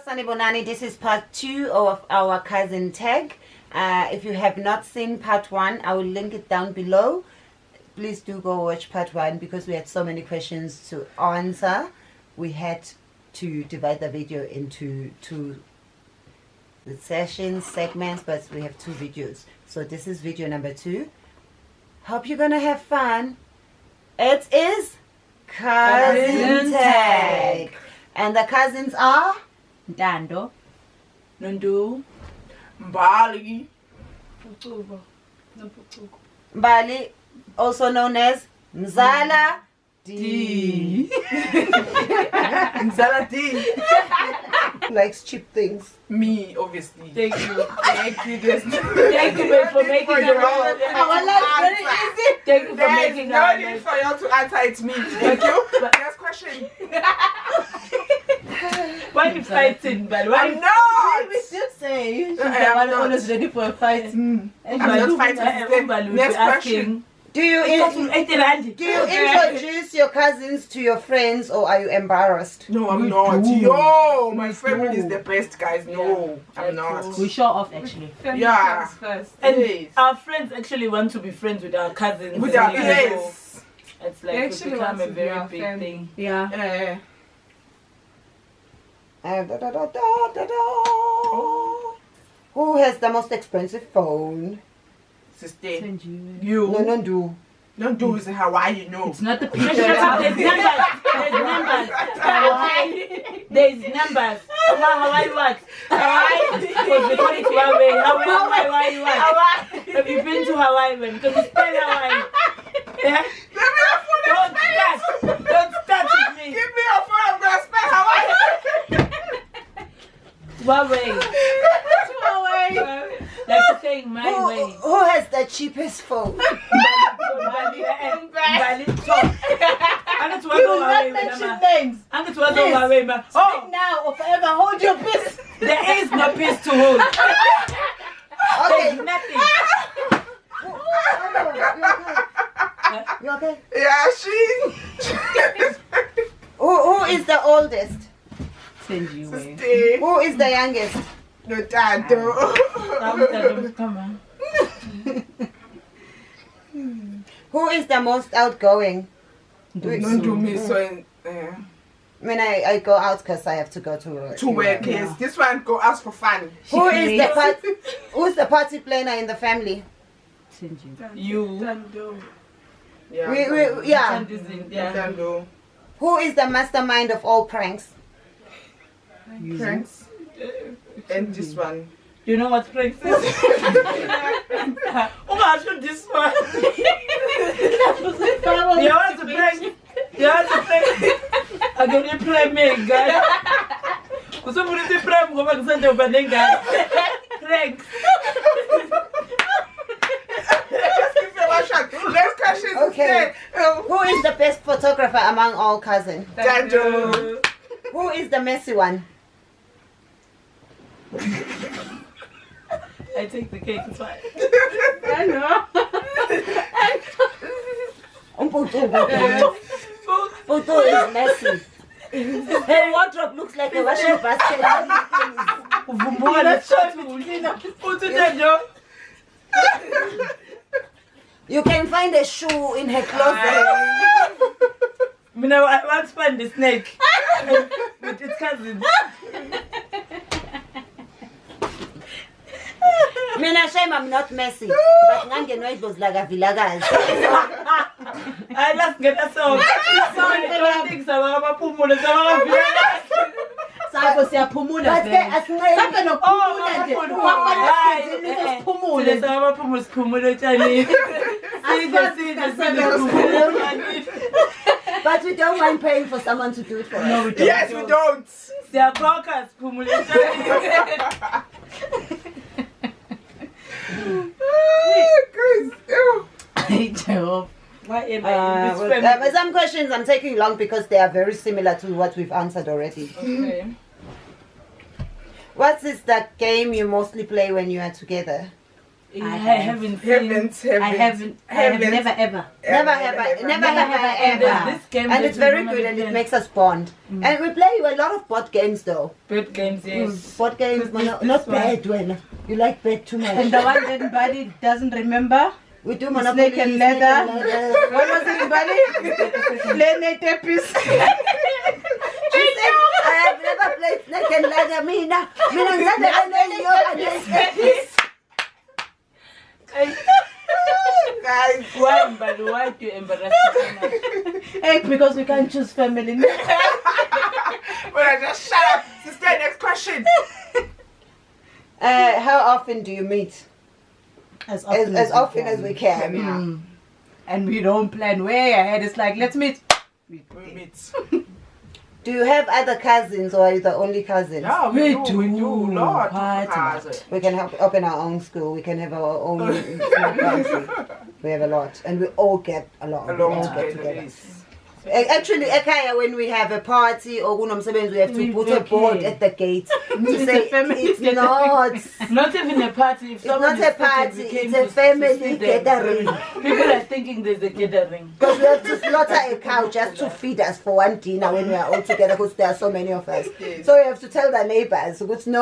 Sanibonani, this is part 2 of our cousin tag. If you have not seen part 1, I will link it down below. Please do go watch part 1 because we had so many questions to answer. We had to divide the video into 2 segments, but we have 2 videos. So this is video number 2. Hope you're gonna have fun. It is cousin tag. And the cousins are Dando, Nundu, Mbali, Mbali, also known as Mzala D. Mzala D. Likes cheap things. Me, obviously. Thank you. Thank you. Thank you for making your that. Our life very easy. Thank you for There making is no that. need for you to answer. It's me. Thank you. Next question. Why are you fighting, but why? I'm not. We still say she's I the am one not. always ready for a fight. I'm not fighting. Next question. Do you introduce your cousins to your friends, or are you embarrassed? No, I'm not. Yo, my family is the best, guys. No, I'm not. We show off actually. Yeah. First. And Yes. our friends actually want to be friends with our cousins. With our And yes. It's They like it's actually become want a to be very our big friend. thing. Yeah. Who has the most expensive phone? Sister, Thenjiwe. you. No, do. Don't do it in Hawaii, no. It's not the picture. There's numbers. There's numbers. Hawaii what? Hawaii. Because we call it Hawaii. Hawaii what? Have you been to Hawaii? Because it's spell Hawaii. Yeah? Don't start with me. Give me your phone, I'm gonna spell Hawaii. Hawaii. Like saying my way. Who has the cheapest phone? Bali talk. I'm going to work on Hawaii. names. I'm going to work on Hawaii. Oh, Now or forever, hold your peace. there is no peace to hold. Okay. There's nothing. You okay? Yeah, she. Who is the oldest? Thenjiwe. Sister. Who is the youngest? No, dad, don't. Come on. Who is the most outgoing? Don't do me so. I mean, I go out because I have to go to work. To work, yes. This one go ask for fun. Who's the party planner in the family? You. Yeah. Yeah. Yeah. Dando. Who is the mastermind of all pranks? Pranks. And this one. You know what pranks is? Oh, I should this one. You want to prank? You want to prank? I'm going to prank me, guys. Because I'm going to prank me, I'm going to prank Pranks. Just give me one shot. Next question. Okay. Who is the best photographer among all cousins? Dando. Who is the messy one? I take the cake, it's fine. I know. Photo is messy. Her wardrobe looks like a washing basket. You can find a shoe in her closet. I want to find the snake with its cousin. Mina shame I'm not messy, but Nange know it was like a villagers. I let's get us off. Sorry, I don't think so. I'm a pumula. Sako siyapumula But vele. Sako nokupumula nje. But we don't mind paying for someone to do it for us. No, we don't. Yes, we don't. Siyakhokha siphumule But some questions I'm taking long because they are very similar to what we've answered already. Okay. What is that game you mostly play when you are together? I haven't seen. I have never ever. Never have I ever. This game And that it's we very normally good and it play. makes us bond. And we play a lot of board games though. Board games, yes. Board games, This not one. bad, well. You like bad too And much. the one that Buddy doesn't remember. We do Monopoly. Snake and leather. What was it, Buddy? Play tapis. She said, I have never played Snake and Ladder. Mina, Guys, Why, but why do you embarrass me so much? Hey, because we can't choose family. well, I just shut up. Sister, next question. how often do you meet? As As often as we can. Yeah. And we don't plan way ahead. It's like, let's meet. We meet. Do you have other cousins or are you the only cousin? Yeah, we do. Lord. Party. We can help open our own school. We can have our own small party. We have a lot. And we all get along. We all get together. Actually, Ekaya, when we have a party or unomsebenzi, we have to put a board at the gate to say it's not. Not even a party. If It's someone not a is sick, party. we came It's a to family see them. gathering. People are thinking there's a gathering. Because we have to slaughter a cow just to feed us for one dinner when we are all together because there are so many of us. So we have to tell the neighbors, which you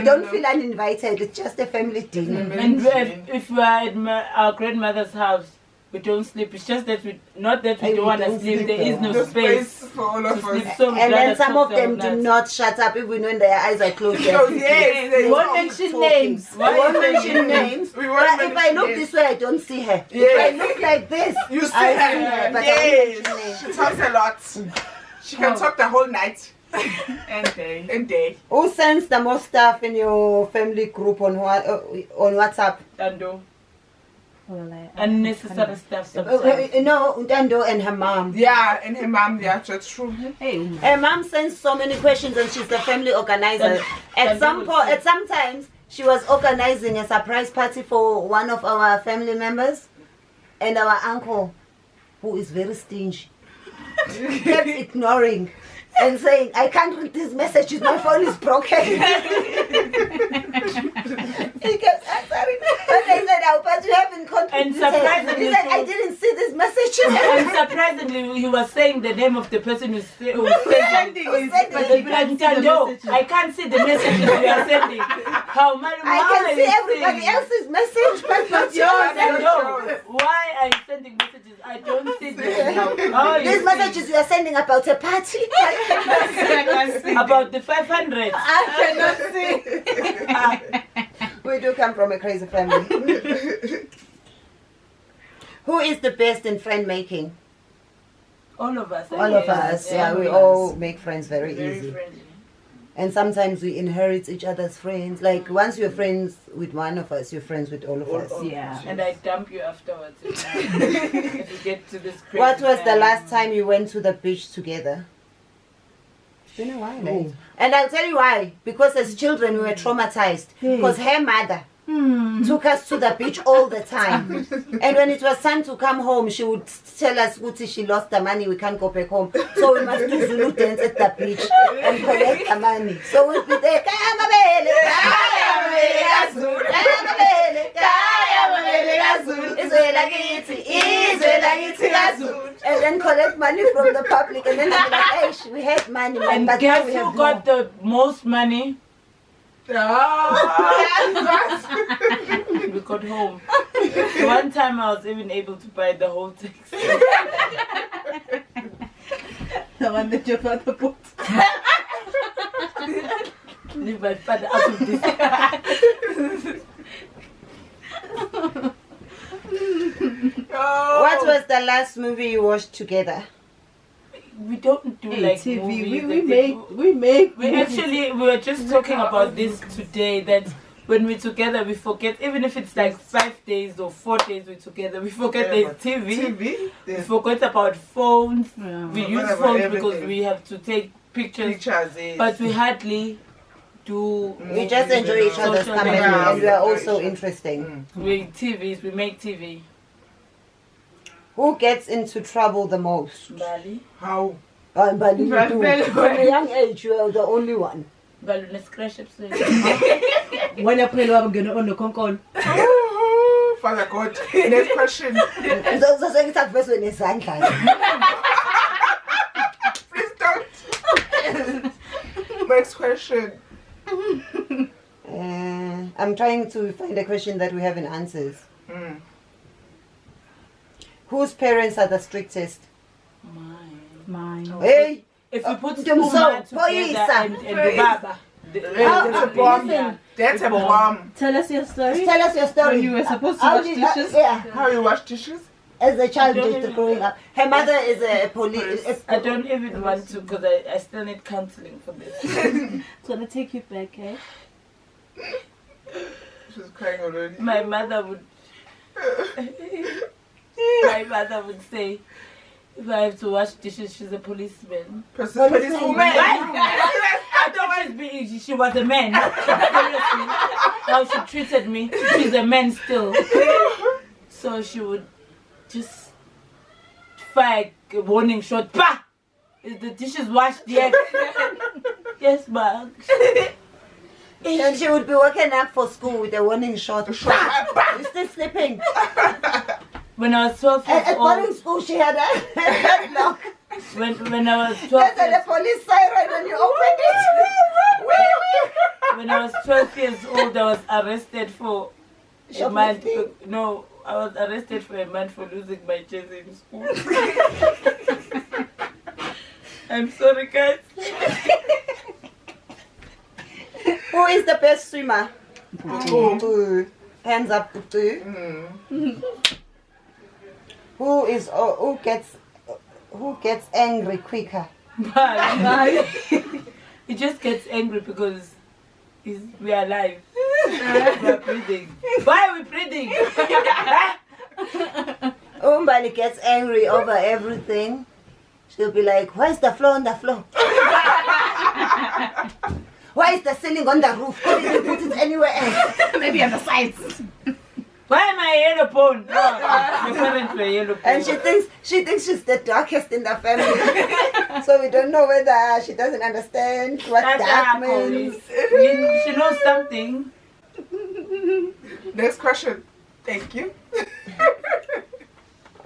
don't feel uninvited. It's just a family dinner. And if we are at our grandmother's house, we don't sleep. It's just that we don't want to sleep. There is no The space for all to of sleep. us. So we'd And rather then some talk of them all do night. not shut up even when their eyes are closed. Oh, yes. We won't mention names. We won't mention names. We But won't if I look mention this way, I don't see her. If Yes. I look like this, You see I her. see her, but I Yes. won't mention names. She talks a lot. She can talk the whole night. And day. Who sends the most stuff in your family group on WhatsApp? Dando. Unnecessary stuff No, sometimes. Ntando and her mom. Yeah, and her mom, yeah, that's true. Hey, Her mom sends so many questions and she's the family organizer. Sometimes she was organizing a surprise party for one of our family members and our uncle, who is very stingy, kept ignoring and saying, I can't read these messages, my phone is broken. He kept answering. But I said, but you haven't contributed. And surprisingly, He said, I didn't see these messages. And surprisingly, he was saying the name of the person who's sending. but they can't see the No, messages. I can't see the messages you are sending. How many? I can see everybody else's message, but not yours. No, why are you sending messages? I don't see them. How These messages you are sending about a party. about the 500. I cannot see. We do come from a crazy family. Who is the best in friend making? All of us. All of us. Yeah, we all make friends very easy. friendly. And sometimes we inherit each other's friends. Like once you're friends with one of us, you're friends with all of us. yeah. And I dump you afterwards if you get to this crazy What was the time. last time you went to the beach together? It's been a while. Eh? And I'll tell you why. Because as children we were traumatized. Because her mother took us to the beach all the time. And when it was time to come home, she would tell us, Uti, she lost the money, we can't go back home. So we must do Zulu dance at the beach and collect the money. So we'd be there, "Kaya mabele, kaya mabele kaZulu, kaya mabele, kaya mabele kaZulu, izwe lakithi kaZulu." And then collect money from the public. And then they'd be like, hey, we had money, man, And but now guess we who have got more. the most money? We got home. One time I was even able to buy the whole taxi. The one that your father put. Leave my father out of this. What was the last movie you watched together? We don't do Hey, like TV. movies. We make. We were just talking about this today, that when we're together we forget, even if it's like 5 days or 4 days we're together, we forget there's TV. We forgot about phones. Yeah. We use Forgot about phones because everything. we have to take pictures, Pictures, yes. but we hardly do. We just enjoy each other's Social company media. and we are also interesting. We make TV. Who gets into trouble the most? Bali. How? Bali, you do. From a young age, you are the only one. Bali, let's crash up. When I play, I'm gonna on the concon. Father God. Next question. Please don't. Next question. I'm trying to find a question that we haven't answered. Whose parents are the strictest? Mine. Hey! If you put Them two so, man together and the baba. That's a bomb. That's a bomb. Tell us your story. Tell us your story. When you were supposed to How wash did- dishes. yeah, How you wash dishes? as a child I don't just even- growing up. Her mother is a police. I don't even want to because I still need counseling for this. It's gonna take you back, eh? She's crying already. My mother would say, if I have to wash dishes, she's a policeman. Policewoman. I thought she was a man. Seriously. How she treated me. She's a man still. So she would just fire a warning shot. Bah! Is the dishes washed yet? Yes, ma'am. And she would be waking up for school with a warning shot. You're still sleeping. When I was 12 years At boarding old, school, she had a padlock. when I was 12 That's years the police siren when you opened it. When I was 12 years old, I was arrested for a month. Shoplifting? No, I was arrested for a month for losing my jersey in school. I'm sorry, guys. Who is the best swimmer? Boom. Hands up to you. Who gets angry quicker? He just gets angry because we are alive. We are breathing. Why are we breathing? Umbali gets angry over everything. She'll be like, why is the floor on the floor? Why is the ceiling on the roof? Couldn't you put it anywhere else? Maybe on the sides. Why am I a yellow bone? No, my parents were yellow bone. And she thinks she's the darkest in the family. So we don't know whether she doesn't understand what That's dark her means. She knows something. Next question. Thank you.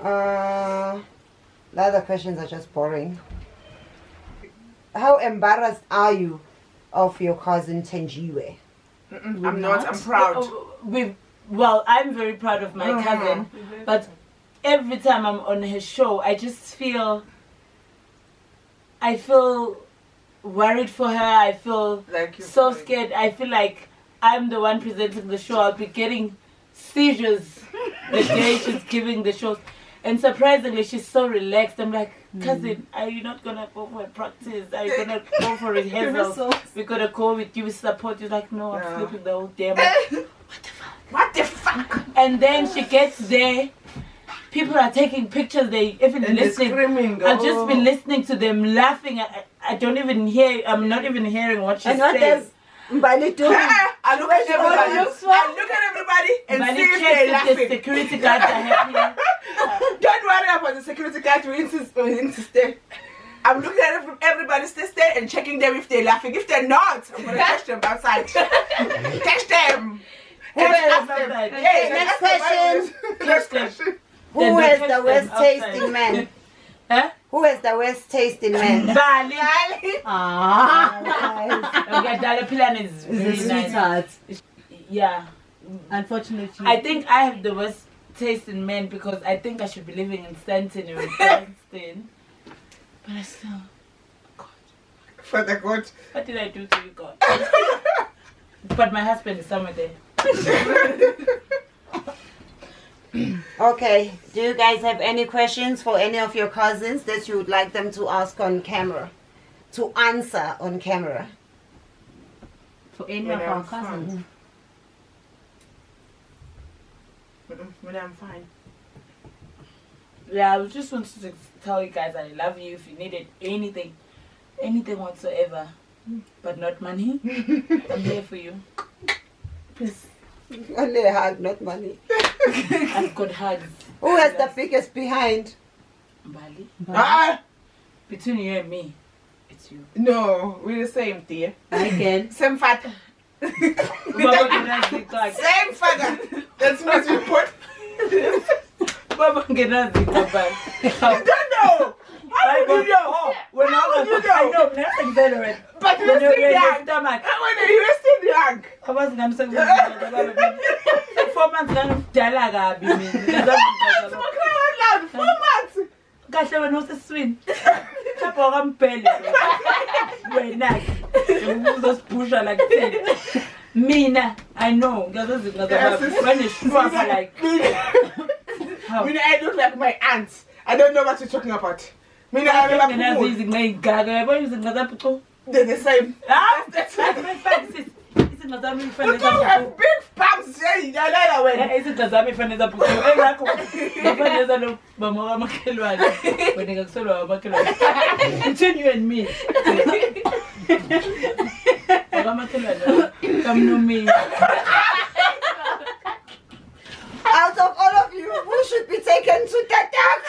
The other questions are just boring. How embarrassed are you of your cousin Thenjiwe? I'm not. I'm proud. Well, I'm very proud of my cousin, but every time I'm on her show, I feel worried for her. I feel Like you're so crying. scared. I feel like I'm the one presenting the show. I'll be getting seizures the day she's giving the shows. And surprisingly, she's so relaxed. I'm like, cousin, are you not gonna go for a practice? Are you gonna go for rehearsals? We're gonna go with you, support you. Like, no, I'm sleeping the whole day. I'm like, What the fuck? and then she gets there. People are taking pictures. They even And they're listening. screaming. I've just been listening to them laughing. I don't even hear. I'm not even hearing what she's And what saying. does Mbali do? I look at everybody. looks for? I look at everybody and But see it if checks they're if the laughing. security guards are happy. Don't worry about the security guard who insist. I'm looking at everybody stay and checking them if they're laughing. If they're not, I'm gonna catch them outside. Catch them. Next question. Next question. Who Then has they the catch worst them taste outside. in men? Huh? Who has the worst taste in men? Bali. Guys. Dala Pilan is very He's a nice. sweetheart. Yeah. Unfortunately. I think I have the worst taste in men because I think I should be living in Stanton or in Boston. But I still, Father God. what did I do to you, God? But my husband is somewhere there. Okay, do you guys have any questions for any of your cousins that you would like them to ask on camera? To answer on camera? For any When of our I'm cousins. fine. When I'm fine. Yeah, I just wanted to tell you guys I love you if you needed anything whatsoever, but not money. I'm here for you. Please, Only a hug, not money. I've got hugs. Who has the biggest behind? Bali. Ah! Between you and me, it's you. No, we're the same, dear. Again. Same father. Baba, Same father. That means we put Baba ngenazi kapan. You don't know. How would you know? When How would you know? I know, nothing better. But you When were still you're in young. the stomach. When you were still young. I was going to say 4 months ago, Dala Gabi. Cry out loud. 4 months. Kahle wena useswini. Lapho kampele. Wena uzosipusha like that. Mina, I know. Ngazazi ngazazi. When it's shwaka like. How? Mina, I look like my aunt. I don't know what you're talking about. Mina, I remember they're the same. That's my fact. You don't have big bumps here. You don't know when. Between you and me. Come to me. Out of all of you, who should be taken to Tatak?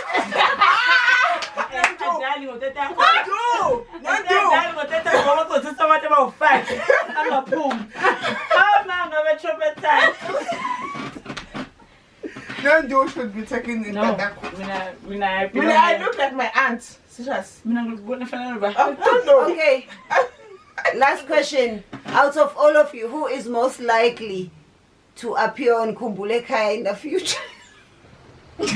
No do should be taken in No. that. Mina, I look like my aunt. Serious. I don't know. Okay. Last question. Out of all of you, who is most likely to appear on Kumbuleka in the future? Why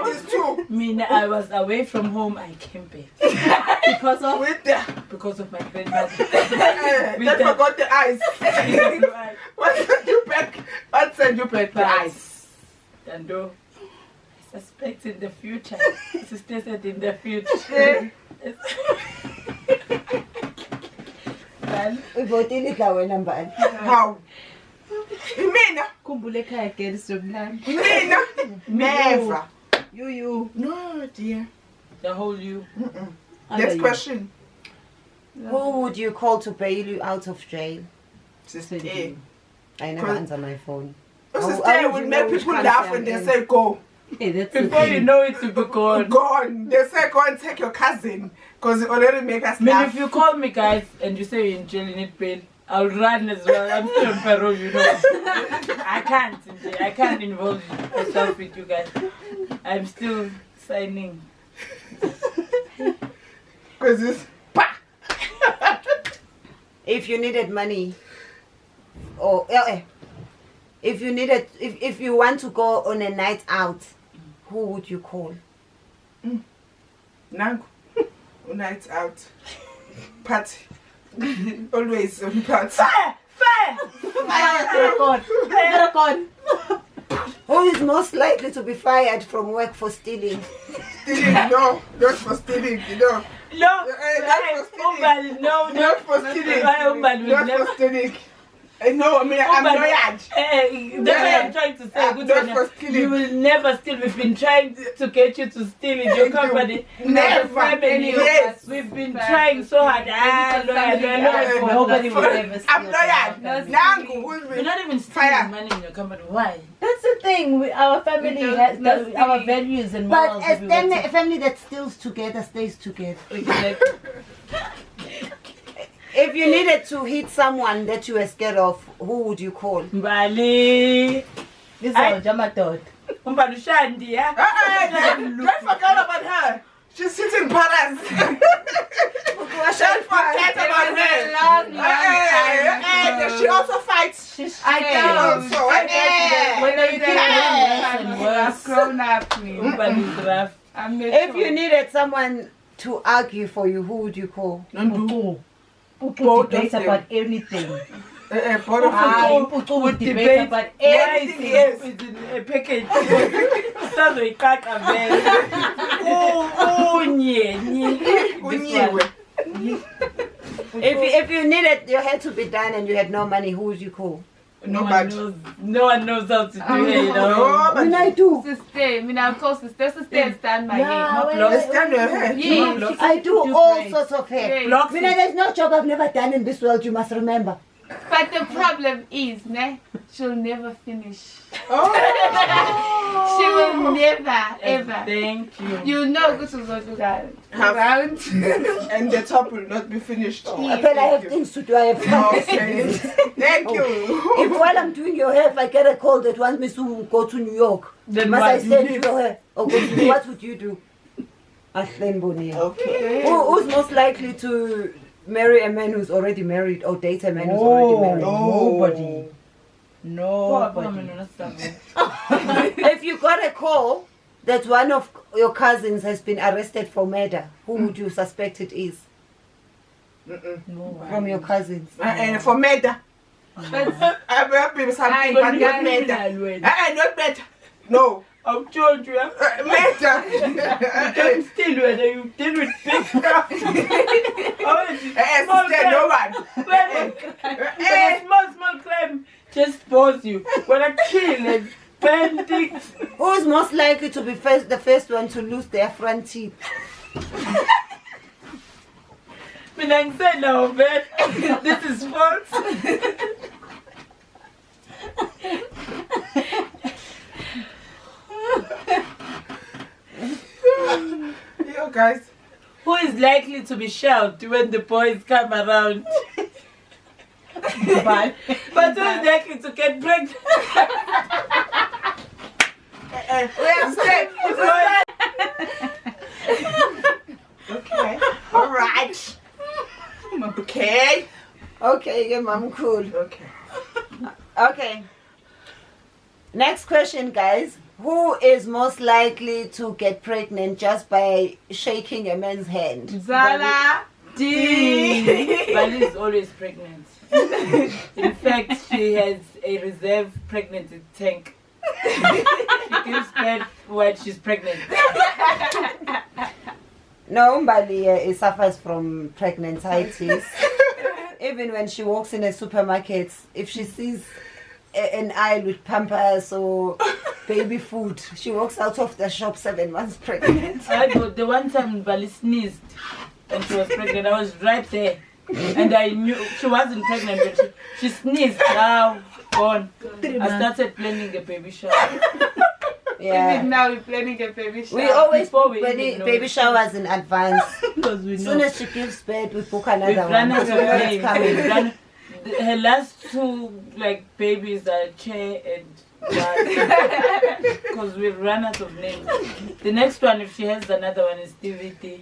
these two? Mina, I was away from home. I came back because of my grandmother. Don't forget the eyes. What send you back? The eyes. And though I suspect in the future, sister said in the future. We vote in it our number. How? Mina. Kumbuleka again somnam. Mina. Never. You. No, dear. The whole you. Next question. Who would you call to bail you out of jail? Sister A. I never answer my phone. Sister A would make people laugh and they say go. Hey, that's Before you know it, to be gone. Gone. They say go and take your cousin because it already make us I mean, laugh. if you call me, guys, and you say you're in jail, you need bail, I'll run as well. I'm still on parole, you know. I can't involve myself with you guys. I'm still signing. Because it's If you needed money, or if you needed, if you want to go on a night out, who would you call? Nangu. Night out. Party. Always on party. Who is most likely to be fired from work for stealing? Stealing, no. Not for stealing, you know. No, not for stealing. Not for stealing. Not for stealing. No, I mean, I'm loyal. That's what I'm trying to say. Good not one. for stealing. You will never steal. We've been trying to get you to steal in your company. Never. Family. Yes. We've been trying so hard. Nobody will ever steal. I'm loyal. Nangu, who's You're with not even fire. stealing money in your company. Why? That's the thing. Our family has our values and But morals. a family that steals together stays together. If you needed to hit someone that you were scared of, who would you call? Mbali. This is our Jamatot. Mbali Shandi, yeah? Don't forget about her. She's sitting parents. Don't forget about her. She also fights. I Also. When you keep I've grown up. Mbali is rough. If you needed someone to argue for you, who would you call? Both debate about anything. Both of you. Would debate about anything. Yes. It's in a package. Start with kaka very. If you needed your hair to be done and you had no money, who would you call? No one knows how to do it, you know. When I do. Sister, of course, sister stand my Yeah, hair. Let's stand your hair. Yes. I do all sorts of hair. Yes. Blocks Mina, there's no job I've never done in this world, you must remember. But the problem is, ne, she'll never finish. Oh. She will never, ever. Thank you. You know, good to go to that round. And the top will not be finished. But I have things to do. I have Okay. Thank you. If while I'm doing your hair, if I get a call that wants me to go to New York, Then must what? I stay and do your hair? Or go to New York? What would you do? Okay. Who's most likely to marry a man who's already married or date a man who's already married? Nobody. Oh, Nobody. If you got a call that one of your cousins has been arrested for murder, who would you suspect it is? From your cousins. And for murder. I'm happy something, but not murder. Not better. No. I've told you. Murder. Don't steal whether you deal with big stuff. No one. When a small crime just bores you. When I kill and burn things. Who's most likely to be the first one to lose their front teeth? I said no, man. This is false. You guys. Who is likely to be shout when the boys come around? But But who is likely to get pregnant? Okay. All right. Okay. Okay, yeah, mom, cool. Okay. Okay. Next question, guys. Who is most likely to get pregnant just by shaking a man's hand? Zala D. Bali is always pregnant. In fact, she has a reserve pregnancy tank. She gives birth when she's pregnant. No, Mbali suffers from pregnantitis. Even when she walks in a supermarket, if she sees an aisle with Pampers or baby food, she walks out of the shop 7 months pregnant. I know the one time Bali sneezed and she was pregnant, I was right there. And I knew she wasn't pregnant, but she sneezed. Now, gone. I started planning a baby shower. Yeah. Even now we're planning a baby shower. We always Before book we baby, even know baby it. showers in advance. because we As know. soon as she gives birth, we book We've another run one. out because of we know it's names. coming. We've run- Her last 2 babies are Che and Dad. Because we've run out of names. The next one, if she has another one, is DVD.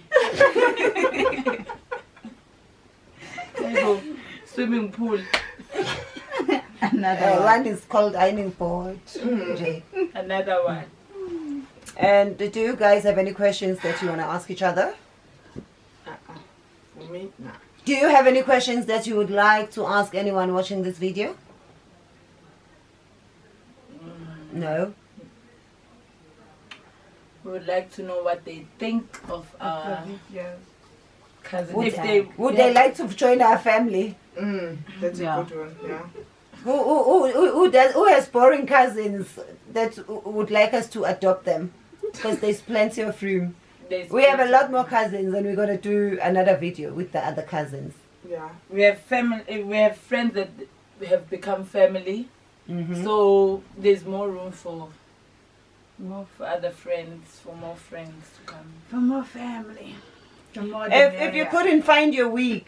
There you go. Swimming pool. Another one. One is called ironing board. Okay. Another one. And do you guys have any questions that you want to ask each other? For me, nah. Do you have any questions that you would like to ask anyone watching this video? No? We would like to know what they think of our cousin. Would, If they they like to join our family? That's Yeah. a good one. Yeah. Who has boring cousins that would like us to adopt them? Because there's plenty of room. We have a lot more cousins, and we're gonna do another video with the other cousins. Yeah. We have family. We have friends that have become family. Mm-hmm. So there's more room for other friends, for more friends to come. For more family. For more If you couldn't find your wig,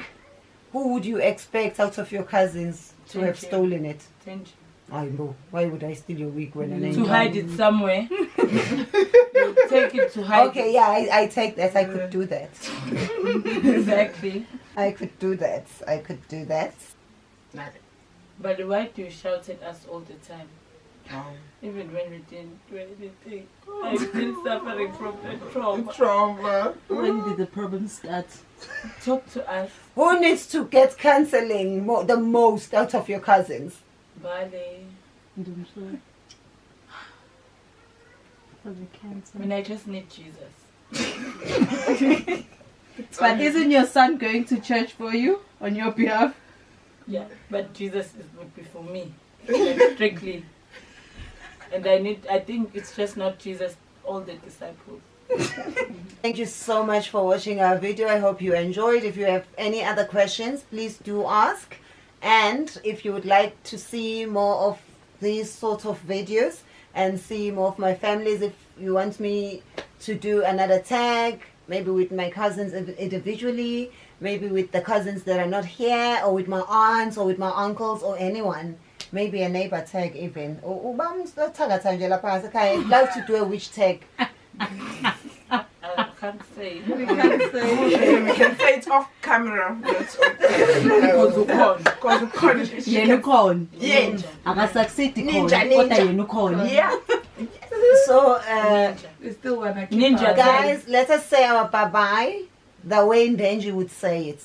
who would you expect out of your cousins to have Thank you. stolen it? Thank I know. Why would I steal your wig when I you. ain't To got hide it? it somewhere. You take it to hide Okay, yeah, I take that. I could do that. it. Exactly. I could do that. I could do that. But why do you shout at us all the time? Oh. Even when we didn't do anything. I've still suffering from that trauma. Trauma. When did the problem start? Talk to us. Who needs to get counseling the most out of your cousins? Bale. I mean, I just need Jesus. But isn't your son going to church for you on your behalf? Yeah, but Jesus would be for me. Like, strictly. And I think it's just not Jesus, all the disciples. Thank you so much for watching our video. I hope you enjoyed. If you have any other questions, please do ask. And if you would like to see more of these sort of videos and see more of my families, if you want me to do another tag, maybe with my cousins individually, maybe with the cousins that are not here, or with my aunts, or with my uncles, or anyone, maybe a neighbor tag even. Or I'd love to do a witch tag. I can't say. We can say it off camera. Because Unicorn. Yeah. Akasucceed Ninja. unicorn. Yeah. So, We still wanna keep Ninja our- guys, let us say our bye-bye the way Thenjiwe would say it.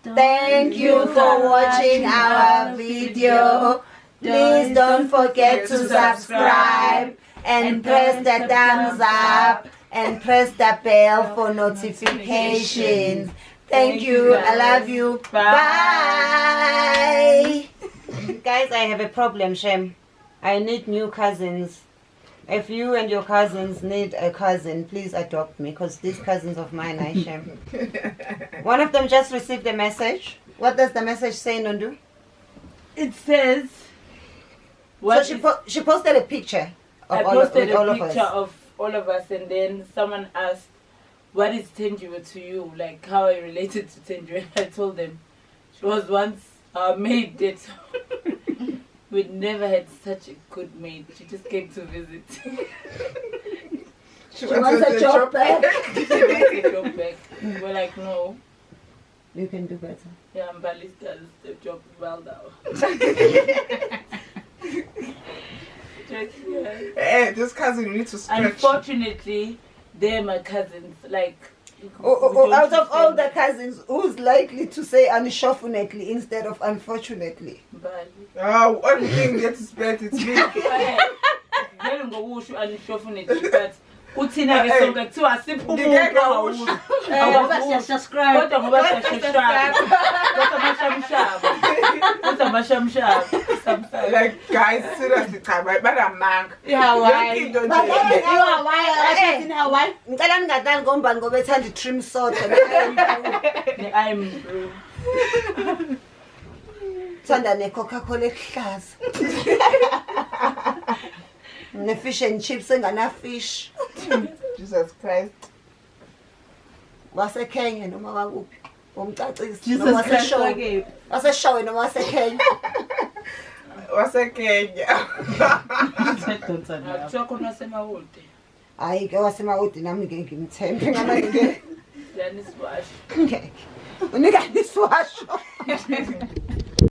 Thank you for watching our video. Please don't forget to subscribe and press the thumbs up and press the bell for notifications. Thank you. I love you. Bye. Guys, I have a problem, Shem. I need new cousins. If you and your cousins need a cousin, please adopt me, because these cousins of mine, I Shem. One of them just received a message. What does the message say, Nondu? It says. So she posted a picture of I all of, posted with all a of picture us. of all of us, and then someone asked, "What is Thenjiwe to you? Like how I related to Thenjiwe?" I told them she was once our maid. That we never had such a good maid. She just came to visit. She wants a job back. She wants a job back. We're like, no. You can do better. Yeah, Mbali does the job well now. Hey, this cousin, you need to stretch. Unfortunately, they're my cousins. Like, we don't Out of all the defend cousins, who's likely to say unfortunately instead of unfortunately? Mbali. Oh, everything gets spent. It's me. Ngeke ngokusho unfortunately, but uthina ke sonke kuthiwa asipho umuntu Ngeke awusho. Ngoba siyasubscribe. Kodwa ngoba siyasheshaba. Kodwa amashamshaba. Kodwa amashamshaba. Sometimes. Like, guys, seriously, but I'm mad. Hawaii. Yonke into nje. Hawaii. In Hawaii. Ngicela ningadlali ngombani ngoba ethanda i-trim soda. I'm Thanda ne-Coca-Cola ehlaza. Ne-fish and chips engana-fish. Jesus Christ. Wasekenya noma wakuphi? Umcacisi Jesus noma Christ. waseshowe. Okay. Waseshowe noma wasekenya. What's a Kenya? kuthiwa khona wasemawude. Hayi ke wasemawudi nami ngeke ngimthembe ngamanye. Yani siwasho. Ngeke. Unika iswasho.